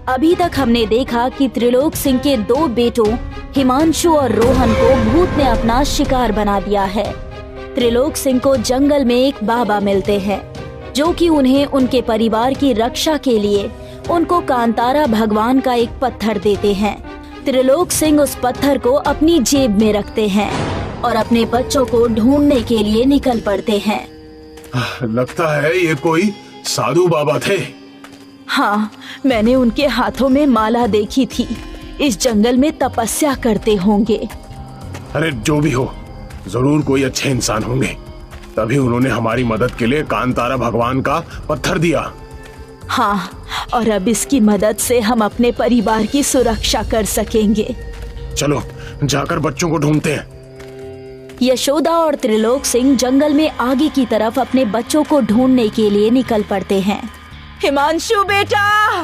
अभी तक हमने देखा कि त्रिलोक सिंह के दो बेटों हिमांशु और रोहन को भूत ने अपना शिकार बना दिया है। त्रिलोक सिंह को जंगल में एक बाबा मिलते हैं जो कि उन्हें उनके परिवार की रक्षा के लिए उनको कांतारा भगवान का एक पत्थर देते हैं। त्रिलोक सिंह उस पत्थर को अपनी जेब में रखते हैं और अपने बच्चों को ढूंढने के लिए निकल पड़ते हैं। लगता है ये कोई साधु बाबा थे। हाँ, मैंने उनके हाथों में माला देखी थी। इस जंगल में तपस्या करते होंगे। अरे जो भी हो, जरूर कोई अच्छे इंसान होंगे, तभी उन्होंने हमारी मदद के लिए कांतारा भगवान का पत्थर दिया। हाँ, और अब इसकी मदद से हम अपने परिवार की सुरक्षा कर सकेंगे। चलो जाकर बच्चों को ढूंढते हैं। यशोदा और त्रिलोक सिंह जंगल में आगे की तरफ अपने बच्चों को ढूंढने के लिए निकल पड़ते हैं। हिमांशु बेटा,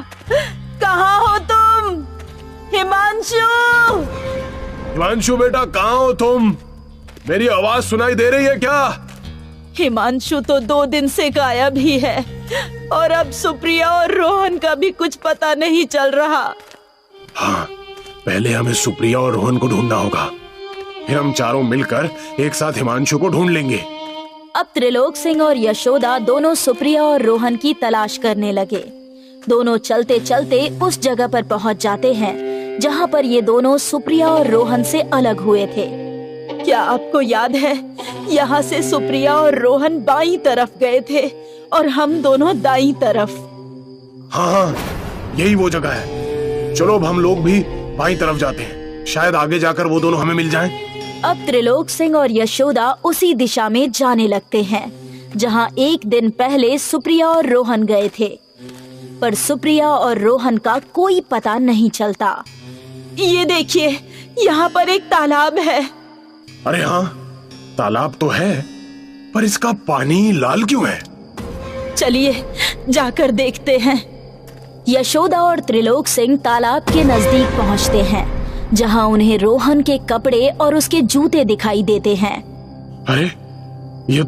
कहाँ हो तुम? हिमांशु! हिमांशु बेटा, कहाँ हो तुम? मेरी आवाज सुनाई दे रही है क्या? हिमांशु तो 2 दिन से गायब ही है और अब सुप्रिया और रोहन का भी कुछ पता नहीं चल रहा। हाँ, पहले हमें सुप्रिया और रोहन को ढूंढना होगा, फिर हम चारों मिलकर एक साथ हिमांशु को ढूंढ लेंगे। अब त्रिलोक सिंह और यशोदा दोनों सुप्रिया और रोहन की तलाश करने लगे। दोनों चलते चलते उस जगह पर पहुंच जाते हैं जहां पर ये दोनों सुप्रिया और रोहन से अलग हुए थे। क्या आपको याद है, यहाँ से सुप्रिया और रोहन बाईं तरफ गए थे और हम दोनों दाईं तरफ। हाँ, यही वो जगह है। चलो अब हम लोग भी बाईं तरफ जाते हैं, शायद आगे जाकर वो दोनों हमें मिल जाएं। अब त्रिलोक सिंह और यशोदा उसी दिशा में जाने लगते हैं जहां एक दिन पहले सुप्रिया और रोहन गए थे, पर सुप्रिया और रोहन का कोई पता नहीं चलता। ये देखिए, यहाँ पर एक तालाब है। अरे हाँ, तालाब तो है, पर इसका पानी लाल क्यों है? चलिए जाकर देखते हैं। यशोदा और त्रिलोक सिंह तालाब के नजदीक पहुँचते हैं जहां उन्हें रोहन के कपड़े और उसके जूते दिखाई देते हैं। अरे ये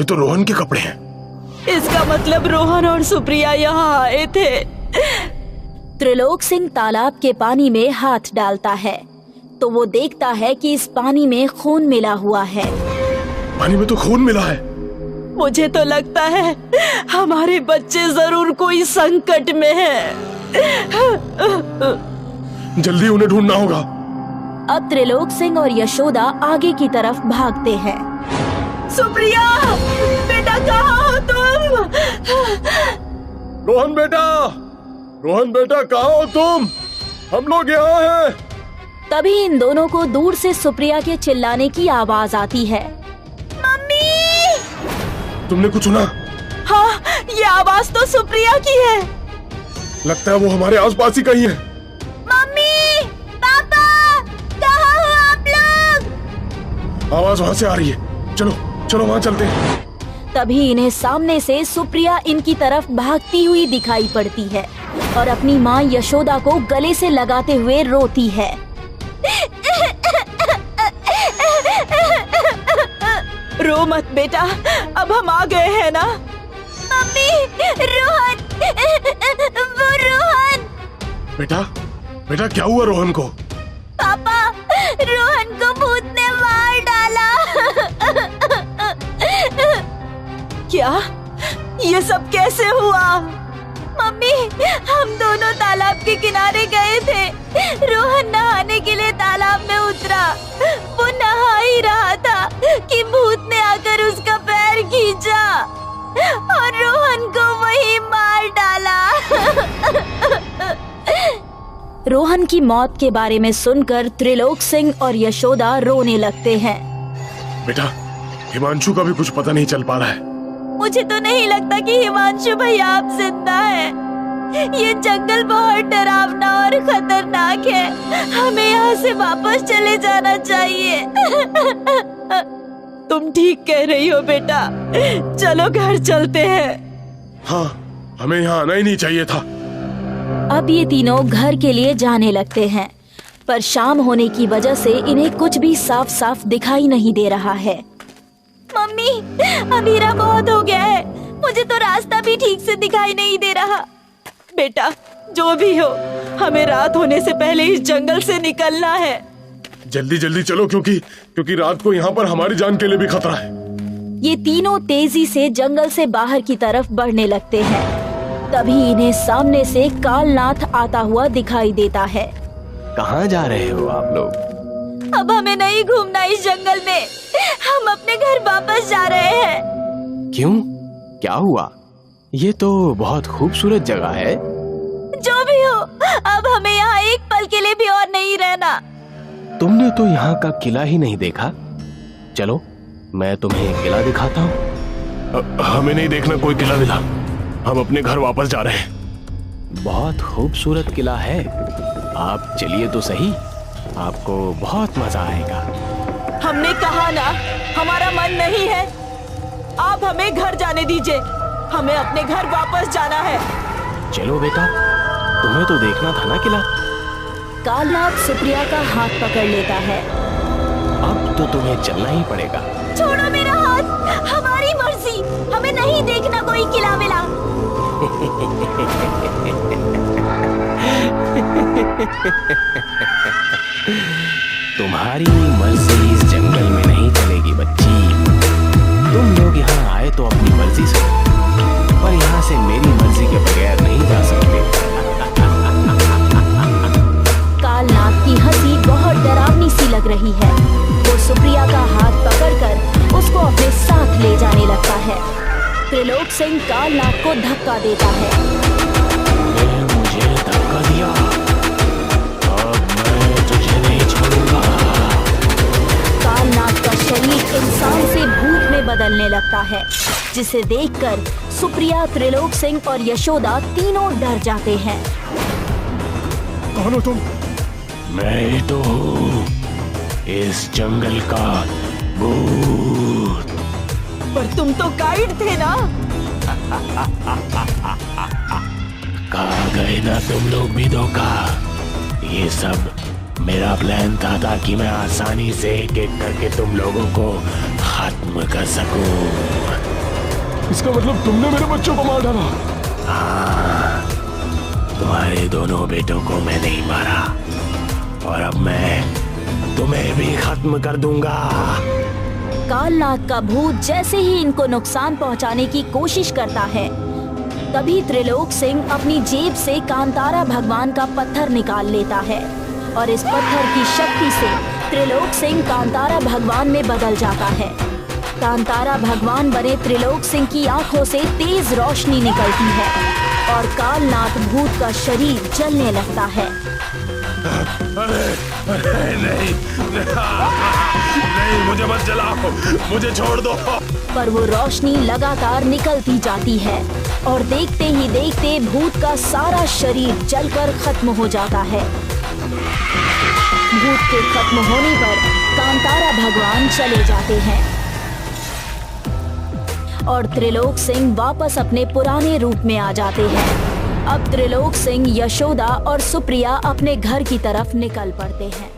तो रोहन के कपड़े हैं। इसका मतलब रोहन और सुप्रिया यहाँ आए थे। त्रिलोक सिंह तालाब के पानी में हाथ डालता है तो वो देखता है कि इस पानी में खून मिला हुआ है। पानी में तो खून मिला है। मुझे तो लगता है हमारे बच्चे जरूर कोई संकट में हैं। जल्दी उन्हें ढूंढना होगा। अब त्रिलोक सिंह और यशोदा आगे की तरफ भागते हैं। सुप्रिया बेटा, कहाँ हो तुम? रोहन बेटा, कहाँ हो तुम? हम लोग यहाँ हैं। तभी इन दोनों को दूर से सुप्रिया के चिल्लाने की आवाज आती है। मम्मी! तुमने कुछ सुना? हाँ, ये आवाज तो सुप्रिया की है। लगता है वो हमारे आसपास ही कहीं है। मम्मी, पापा, कहाँ हो आप लोग? आवाज वहाँ से आ रही है। चलो वहाँ चलते हैं। तभी इन्हें सामने से सुप्रिया इनकी तरफ भागती हुई दिखाई पड़ती है और अपनी माँ यशोदा को गले से लगाते हुए रोती है। रो मत बेटा, अब हम आ गए हैं ना। मम्मी, रोहन, वो रोहन। बेटा क्या हुआ रोहन को? पापा, रोहन को भूत ने मार डाला। क्या? ये सब कैसे हुआ? मम्मी, हम दोनों तालाब के किनारे गए थे। रोहन नहाने के लिए तालाब में उतरा। वो नहा ही रहा था कि भूत ने आकर उसका पैर खींचा और रोहन को वही मार डाला। रोहन की मौत के बारे में सुनकर त्रिलोक सिंह और यशोदा रोने लगते हैं। बेटा, हिमांशु का भी कुछ पता नहीं चल पा रहा है। मुझे तो नहीं लगता कि हिमांशु भैया आप जिंदा है। ये जंगल बहुत डरावना और खतरनाक है। हमें यहाँ से वापस चले जाना चाहिए। तुम ठीक कह रही हो बेटा, चलो घर चलते हैं। हाँ, हमें यहाँ आना ही नहीं चाहिए था। अब ये तीनों घर के लिए जाने लगते हैं, पर शाम होने की वजह से इन्हें कुछ भी साफ साफ दिखाई नहीं दे रहा है। मम्मी, अंधेरा बहुत हो गया है, मुझे तो रास्ता भी ठीक से दिखाई नहीं दे रहा। बेटा, जो भी हो, हमें रात होने से पहले इस जंगल से निकलना है। जल्दी जल्दी चलो, क्योंकि रात को यहाँ पर हमारी जान के लिए भी खतरा है। ये तीनों तेजी से जंगल से बाहर की तरफ बढ़ने लगते हैं। तभी इन्हें सामने से कालनाथ आता हुआ दिखाई देता है। कहाँ जा रहे हो आप लोग? अब हमें नहीं घूमना इस जंगल में, हम अपने घर वापस जा रहे हैं। क्यों, क्या हुआ? ये तो बहुत खूबसूरत जगह है। जो भी हो, अब हमें यहाँ एक पल के लिए भी और नहीं रहना। तुमने तो यहाँ का किला ही नहीं देखा। चलो मैं तुम्हें किला दिखाता हूँ। हमें नहीं देखना कोई किला विला, हम अपने घर वापस जा रहे हैं। बहुत खूबसूरत किला है, आप चलिए तो सही, आपको बहुत मजा आएगा। हमने कहा ना, हमारा मन नहीं है। आप हमें घर जाने दीजिए, हमें अपने घर वापस जाना है। चलो बेटा, तुम्हें तो देखना था ना किला। कालनाथ सुप्रिया का हाथ पकड़ लेता है। अब तो तुम्हें चलना ही पड़ेगा। छोड़ो मेरा हाथ, हमारी मर्जी, हमें नहीं देखना कोई किला विला। तुम्हारी मर्जी इस जंगल में नहीं चलेगी बच्ची। तुम लोग यहाँ आए तो अपनी मर्जी से, पर यहाँ से मेरी मर्जी के बगैर नहीं जा सकते। कालनाथ की हंसी बहुत डरावनी सी लग रही है। वो सुप्रिया का हाथ पकड़कर उसको अपने साथ ले जाने लगता है। त्रिलोक सिंह कालनाथ को धक्का देता है। मुझे धक्का दिया, अब मैं तुझे नहीं छोड़ूंगा। कालनाथ का शरीर इंसान से भूत में बदलने लगता है, जिसे देखकर सुप्रिया, त्रिलोक सिंह और यशोदा तीनों डर जाते हैं। कौन हो तुम? मैं ही तो हूँ, इस जंगल का भूत। पर तुम तो गाइड थे ना। कहाँ गए ना तुम लोग भी धोखा। ये सब मेरा प्लान था ताकि मैं आसानी से एक एक करके तुम लोगों को खत्म कर सकूं। इसका मतलब तुमने मेरे बच्चों को मार डाला? हाँ, तुम्हारे दोनों बेटों को मैंने ही मारा, और अब मैं तुम्हें भी खत्म कर दूंगा। कालनाथ का भूत जैसे ही इनको नुकसान पहुंचाने की कोशिश करता है, तभी त्रिलोक सिंह अपनी जेब से कांतारा भगवान का पत्थर निकाल लेता है और इस पत्थर की शक्ति से त्रिलोक सिंह कांतारा भगवान में बदल जाता है। कांतारा भगवान बने त्रिलोक सिंह की आंखों से तेज रोशनी निकलती है और कालनाथ भूत का शरीर जलने लगता है। अरे नहीं, नहीं, मुझे मत जलाओ, मुझे छोड़ दो। पर वो रोशनी लगातार निकलती जाती है और देखते ही देखते भूत का सारा शरीर जलकर खत्म हो जाता है। भूत के खत्म होने पर कांतारा भगवान चले जाते हैं और त्रिलोक सिंह वापस अपने पुराने रूप में आ जाते हैं। अब त्रिलोक सिंह, यशोदा और सुप्रिया अपने घर की तरफ निकल पड़ते हैं।